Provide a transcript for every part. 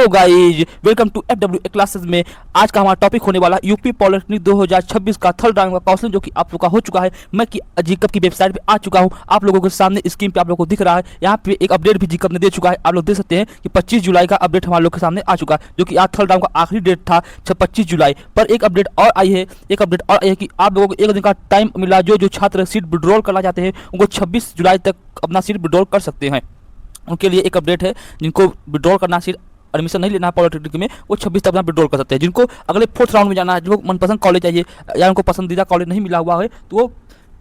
Guys, welcome to FWA classes में। आज का हमारा टॉपिक होने वाला यूपी पॉलिटेक्निक 2026 का थर्ड राउंड का काउंसलिंग जो कि आप लोग का हो चुका है। मैं कि जीकब की वेबसाइट पे आ चुका हूं। आप लोगों के सामने स्क्रीन पे आप लोगों को दिख रहा है। यहाँ पे एक अपडेट भी जीकब ने दे चुका है। आप लोग देख सकते हैं कि 25 जुलाई का अपडेट हमारे लोग के सामने आ चुका है, जो कि आज थर्ड राउंड का आखिरी डेट था 25 जुलाई। पर एक अपडेट और आई है कि आप लोगों को एक दिन का टाइम मिला। जो छात्र सीट विड्रॉल करना चाहते हैं उनको 26 जुलाई तक अपना सीट विड्रॉल कर सकते हैं। उनके लिए एक अपडेट है। जिनको विड्रॉल करना सीट एडमिशन नहीं लेना है पॉलिटेक्निक में, वो 26 तक अपना विड्रॉल कर सकते हैं। जिनको अगले फोर्थ राउंड में जाना है, जिनको मनपसंद कॉलेज चाहिए या उनको पसंदीदा कॉलेज नहीं मिला हुआ है, तो वो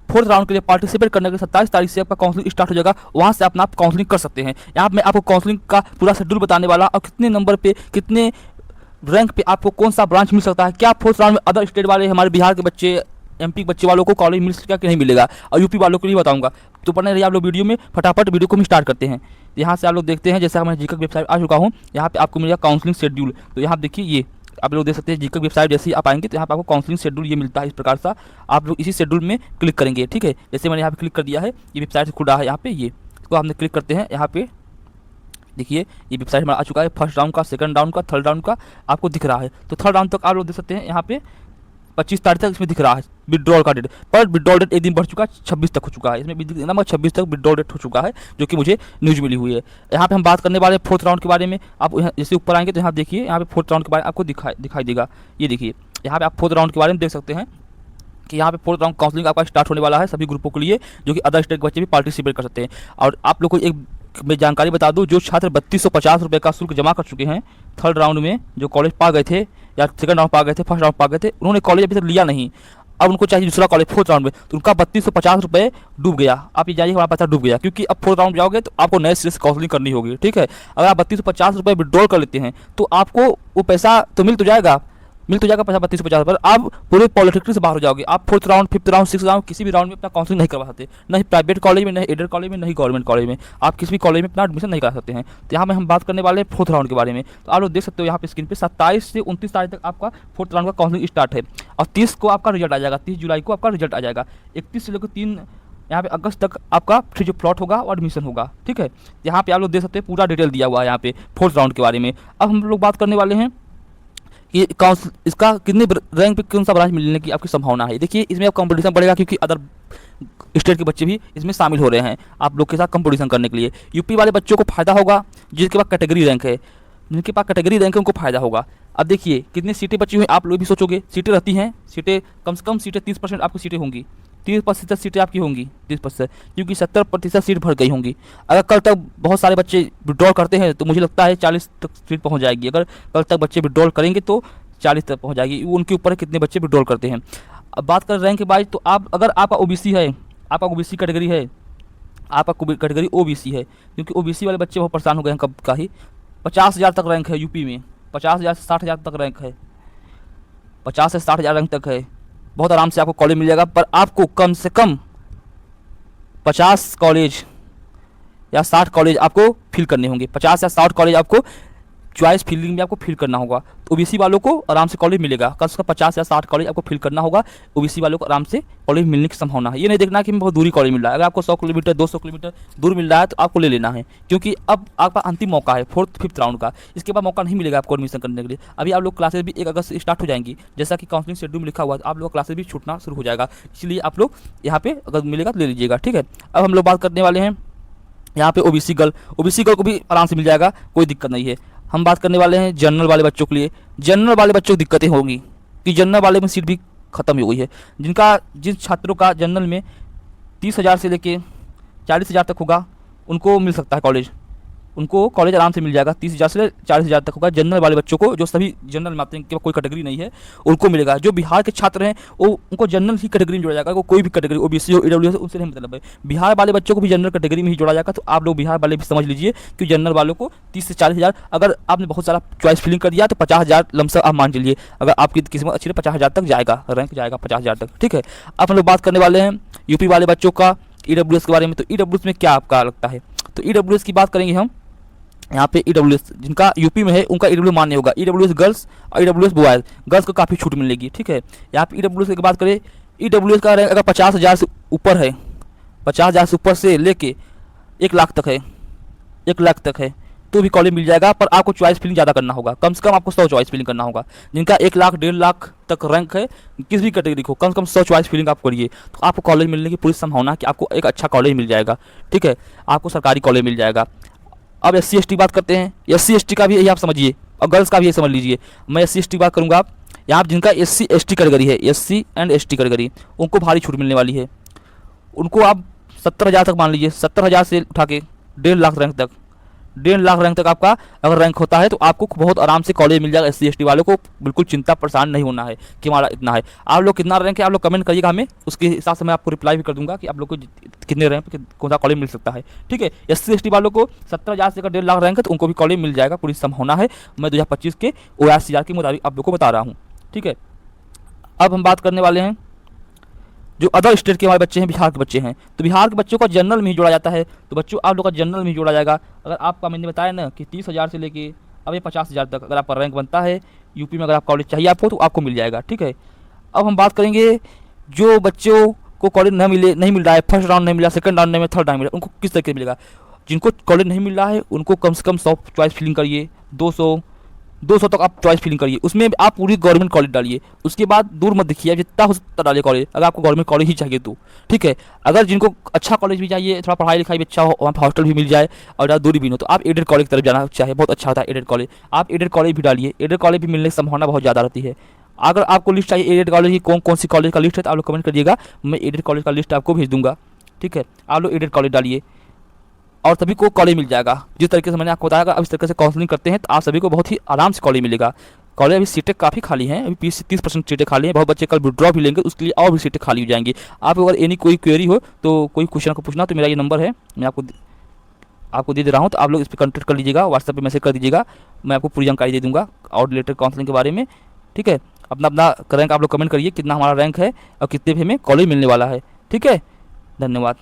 फोर्थ राउंड के लिए पार्टिसिपेट करने के 27 तारीख से आपका काउंसलिंग स्टार्ट हो जाएगा। वहाँ से अपना आप काउंसलिंग कर सकते हैं। यहाँ मैं आपको काउंसलिंग का पूरा शेड्यूल बताने वाला और कितने नंबर पे कितने रैंक पे आपको कौन सा ब्रांच मिल सकता है, क्या फोर्थ राउंड में अदर स्टेट वाले हमारे बिहार के बच्चे MP के बच्चे वालों को कॉलेज मिल सकेगा कि नहीं मिलेगा, और यूपी वालों को नहीं बताऊंगा। तो पढ़ने रहिए आप लोग वीडियो में। फटाफट वीडियो को हम स्टार्ट करते हैं। यहाँ से आप लोग देखते हैं, जैसे मैं जीकब वेबसाइट आ चुका हूँ। यहाँ पे आपको मिलेगा काउंसलिंग शेड्यूल। तो यहाँ देखिए, ये आप लोग देख सकते हैं जीकब वेबसाइट जैसे ही आप आएंगे तो यहाँ पे आपको काउंसलिंग शेड्यूल ये मिलता है। इस प्रकार से आप लोग इसी शेड्यूल में क्लिक करेंगे। ठीक है, जैसे मैंने यहाँ पे क्लिक कर दिया है, ये वेबसाइट खुला है। यहाँ पे ये इसको हमने क्लिक करते हैं। यहाँ पे देखिए ये वेबसाइट हमारा आ चुका है। फर्स्ट राउंड का, सेकंड राउंड का, थर्ड राउंड का आपको दिख रहा है। तो थर्ड राउंड तक आप लोग देख सकते हैं। यहाँ पे 25 तारीख तक इसमें दिख रहा है विड्रॉल का डेट। पर विड्रॉल डेट एक दिन बढ़ चुका है, 26 तक हो चुका है। इसमें भी दिख मगर 26 तक विड्रॉल डेट हो चुका है, जो कि मुझे न्यूज़ मिली हुई है। यहाँ पे हम बात करने वाले फोर्थ राउंड के बारे में। आप जैसे ऊपर आएंगे तो यहाँ देखिए, यहाँ पे फोर्थ राउंड के बारे में आपको दिखाई देगा। ये देखिए, यहाँ पे आप फोर्थ राउंड के बारे में देख सकते हैं कि यहाँ पे फोर्थ राउंड काउंसलिंग आपका स्टार्ट होने वाला है सभी ग्रुपों के लिए, जो कि अदर स्टेट के बच्चे भी पार्टिसिपेट कर सकते हैं। और आप लोग को एक मैं जानकारी बता दूं, जो छात्र 3250 रुपये का शुल्क जमा कर चुके हैं थर्ड राउंड में, जो कॉलेज पा गए थे या सेकंड राउंड पा गए थे, फर्स्ट राउंड पा गए थे, उन्होंने कॉलेज अभी तक लिया नहीं, अब उनको चाहिए दूसरा कॉलेज फोर्थ राउंड में, तो उनका 3250 रुपये डूब गया। आप ये जाइए, हमारा पैसा डूब गया, क्योंकि अब फोर्थ राउंड जाओगे तो आपको नए सिरे से काउंसलिंग करनी होगी। ठीक है, अगर आप 3250 रुपये विड्रॉल कर लेते हैं तो आपको वो पैसा तो मिल तो जाएगा पैसा 3250 पर। आप पूरे पॉलिटेक्निक से बाहर हो जाओगे। आप fourth round, fifth round, six round किसी भी राउंड में अपना काउंसलिंग नहीं करवा सकते, नहीं प्राइवेट कॉलेज में, नहीं एडेड कॉलेज में, नहीं गवर्नमेंट कॉलेज में। आप किसी भी कॉलेज में अपना एडमिशन नहीं करा सकते हैं। तो यहाँ में हम बात करने वाले हैं फोर्थ राउंड के बारे में। तो आप लोग देख सकते हो यहाँ पे स्क्रीन पे 27 से 29 तारीख तक आपका फोर्थ राउंड का काउंसलिंग स्टार्ट है, और 30 को आपका रिजल्ट आ जाएगा। 30 जुलाई को आपका रिजल्ट आ जाएगा। 31 से लेकर 3 यहाँ पे अगस्त तक आपका फिर जो प्लॉट होगा और एडमिशन होगा। ठीक है, यहाँ पे आप लोग देख सकते हैं पूरा डिटेल दिया हुआ है यहाँ पे फोर्थ राउंड के बारे में। अब हम लोग बात करने वाले हैं कि इसका कितने रैंक पे कौन सा ब्रांच मिलने की आपकी संभावना है। देखिए, इसमें अब कंपटीशन बढ़ेगा, क्योंकि अदर स्टेट के बच्चे भी इसमें शामिल हो रहे हैं आप लोग के साथ कंपटीशन करने के लिए। यूपी वाले बच्चों को फायदा होगा जिनके पास कैटेगरी रैंक है, जिनके पास कैटेगरी रैंक है उनको फायदा होगा। अब देखिए कितनी सीटें बची हुई, आप लोग भी सोचोगे। सीटें रहती हैं, सीटें कम से कम सीटें 30% आपकी सीटें होंगी, 30% सीटें आपकी होंगी, 30%, क्योंकि 70% सीट भर गई होंगी। अगर कल तक बहुत सारे बच्चे विड्रॉल करते हैं तो मुझे लगता है 40 तक सीट पहुंच जाएगी। अगर कल तक बच्चे विड्रॉल करेंगे तो 40 तक पहुंच जाएगी। उनके ऊपर कितने बच्चे विड्रॉल करते हैं। अब बात करें रैंक के वाइज, तो आप अगर आपका OBC है, आपका OBC कैटेगरी है, आपका कैटेगरी OBC है, क्योंकि OBC वाले बच्चे बहुत परेशान हो गए हैं कब का ही। 50,000 तक रैंक है यूपी में, 50,000 से 60,000 तक रैंक है, 50 से 60,000 रैंक तक है। बहुत आराम से आपको कॉलेज मिल जाएगा। पर आपको कम से कम 50 कॉलेज या 60 कॉलेज आपको फिल करने होंगे। 50 या 60 कॉलेज आपको चॉइस फिलिंग में आपको फिल करना होगा। तो OBC वालों को आराम से कॉलेज मिलेगा। कम से कम 50 या 60 कॉलेज आपको फिल करना होगा। OBC वालों को आराम से कॉलेज मिलने की संभावना है। ये नहीं देखना कि बहुत दूरी कॉलेज मिल रहा है। अगर आपको 100 किलोमीटर 200 किलोमीटर दूर मिल रहा है तो आपको ले लेना है, क्योंकि अब आपका अंतिम मौका है फोर्थ फिफ्थ राउंड का। इसके बाद मौका नहीं मिलेगा आपको एडमिशन करने के लिए। अभी आप लोग क्लासेज भी 1 अगस्त से स्टार्ट हो जाएंगी, जैसा कि काउंसलिंग शेड्यूल में लिखा हुआ है। आप लोग क्लासेज भी छूटना शुरू हो जाएगा, इसलिए आप लोग यहाँ पे अगर मिलेगा तो ले लीजिएगा। ठीक है, अब हम लोग बात करने वाले हैं यहाँ पे OBC गर्ल को भी आराम से मिल जाएगा, कोई दिक्कत नहीं है। हम बात करने वाले हैं जनरल वाले बच्चों के लिए। जनरल वाले बच्चों को दिक्कतें होंगी कि जनरल वाले में सीट भी ख़त्म हो गई है। जिन छात्रों का जनरल में 30,000 से लेके 40,000 तक होगा, उनको मिल सकता है कॉलेज। उनको कॉलेज आराम से मिल जाएगा। 30,000 से 40,000 तक होगा जनरल वाले बच्चों को, जो सभी जनरल में आते हैं, कि कोई कैटेगरी नहीं है, उनको मिलेगा। जो बिहार के छात्र हैं वो उनको जनरल ही कैटेगरी में जोड़ा जाएगा। कोई भी कैटेगरी OBC हो, EWS हो, उनसे नहीं मतलब है। बिहार वाले बच्चों को भी जनरल कैटेगरी में ही जोड़ा जाएगा। तो आप लोग बिहार वाले भी समझ लीजिए कि जनरल वालों को 30 से 40,000, अगर आपने बहुत सारा चॉइस फिलिंग कर दिया तो 50,000 लमसम आप मान लीजिए। अगर आपकी किस्मत अच्छी है 50,000 तक जाएगा, रैंक जाएगा 50,000 तक। ठीक है, अब हम लोग बात करने वाले हैं यूपी वाले बच्चों का EWS के बारे में। तो EWS में क्या आपका लगता है, तो EWS की बात करेंगे हम। यहाँ पे EWS जिनका यूपी में है उनका EWS मान्य होगा। EWS गर्ल्स और EWS बॉयज़, गर्ल्स को काफ़ी छूट मिलेगी। ठीक है, यहाँ पे EWS की बात करें, EWS का रैंक अगर 50,000 से ऊपर है, 50,000 से ऊपर से लेके 1 लाख तक है, 1 लाख तक है, तो भी कॉलेज मिल जाएगा, पर आपको चॉइस फिलिंग ज़्यादा करना होगा। कम से कम आपको 100 चॉइस फिलिंग करना होगा। जिनका 1 लाख 1.5 लाख तक रैंक है, किस भी कैटेगरी को, कम से कम 100 चॉइस फिलिंग आप करिए, तो आपको कॉलेज मिलने की पूरी संभावना है कि आपको एक अच्छा कॉलेज मिल जाएगा। ठीक है, आपको सरकारी कॉलेज मिल जाएगा। अब SC ST बात करते हैं। SC ST का भी यही आप समझिए, और गर्ल्स का भी यही समझ लीजिए। मैं SC ST बात करूँगा। आप यहाँ जिनका SC ST कैटेगरी है, SC एंड ST कैटेगरी, उनको भारी छूट मिलने वाली है। उनको आप 70,000 तक मान लीजिए, 70,000 से उठा के 1.5 लाख रैंक तक, 1.5 लाख रैंक तक आपका अगर रैंक होता है तो आपको बहुत आराम से कॉलेज मिल जाएगा। SC ST वालों को बिल्कुल चिंता परेशान नहीं होना है कि हमारा इतना है। आप लोग कितना रैंक है आप लोग कमेंट करिएगा हमें, उसके हिसाब से मैं आपको रिप्लाई भी कर दूंगा कि आप लोग को कितने रैंक पे कौन सा कॉलेज मिल सकता है। ठीक है, SC ST वालों को 70,000 से अगर 1.5 लाख रैंक है तो उनको भी कॉलेज मिल जाएगा, पूरी संभावना है। मैं 2025 के OAS के मुताबिक आप लोग को बता रहा हूँ। ठीक है, अब हम बात करने वाले हैं जो अदर स्टेट के हमारे बच्चे हैं, बिहार के बच्चे हैं। तो बिहार के बच्चों का जनरल में ही जोड़ा जाता है। तो बच्चों आप लोग का जनरल में ही जोड़ा जाएगा। अगर आपका मैंने बताया ना कि 30,000 से लेके अब ये 50,000 तक अगर आपका रैंक बनता है यूपी में, अगर आप कॉलेज चाहिए आपको तो आपको मिल जाएगा। ठीक है, अब हम बात करेंगे जो बच्चों को कॉलेज नहीं मिल रहा है, फर्स्ट राउंड नहीं मिला, सेकंड राउंड नहीं मिला, थर्ड राउंड मिला, उनको किस तरीके से मिलेगा। जिनको कॉलेज नहीं मिल रहा है उनको कम से कम 100 चॉइस फिलिंग करिए, 200 तक आप चॉइस फिलिंग करिए, उसमें आप पूरी गवर्नमेंट कॉलेज डालिए। उसके बाद दूर मत दिखिए, जितना हो सकता डालिए कॉलेज, अगर आपको गवर्नमेंट कॉलेज ही चाहिए तो। ठीक है, अगर जिनको अच्छा कॉलेज भी चाहिए, थोड़ा पढ़ाई लिखाई भी अच्छा हो, वहाँ पर हॉस्टल भी मिल जाए और ज़्यादा दूरी भी हो, तो आप एडेड कॉलेज की तरफ जाना चाहे, बहुत अच्छा होता है एडेड कॉलेज। आप एडेड कॉलेज भी डालिए, एडेड कॉलेज भी मिलने की संभावना बहुत ज़्यादा रहती है। अगर आपको लिस्ट चाहिए एडेड कॉलेज की, कौन सी कॉलेज का लिस्ट है तो आप लोग कमेंट करिएगा, मैं एडेड कॉलेज का लिस्ट आपको भेज दूंगा। ठीक है, आप लोग एडेड कॉलेज डालिए और सभी को कॉलेज मिल जाएगा। जिस तरीके से मैंने आपको बताया, अब इस तरीके से काउंसलिंग करते हैं तो आप सभी को बहुत ही आराम से कॉलेज मिलेगा। कॉलेज अभी सीटें काफ़ी खाली हैं, अभी 30% सीटें खाली हैं। बहुत बच्चे कल विड्रॉ भी लेंगे, उसके लिए और भी सीटें खाली हो जाएंगी। आप अगर एनी कोई क्वेरी हो तो कोई क्वेश्चन को पूछना तो मेरा ये नंबर है, मैं आपको दे रहा हूँ, तो आप लोग इस पर कॉन्टैक्ट कर लीजिएगा, व्हाट्सएप पे मैसेज कर दीजिएगा, मैं आपको पूरी जानकारी दे दूँगा और रिलेटेड काउंसलिंग के बारे में। ठीक है, अपना रैंक आप लोग कमेंट करिए कितना हमारा रैंक है और कितने भी हमें कॉलेज मिलने वाला है। ठीक है, धन्यवाद।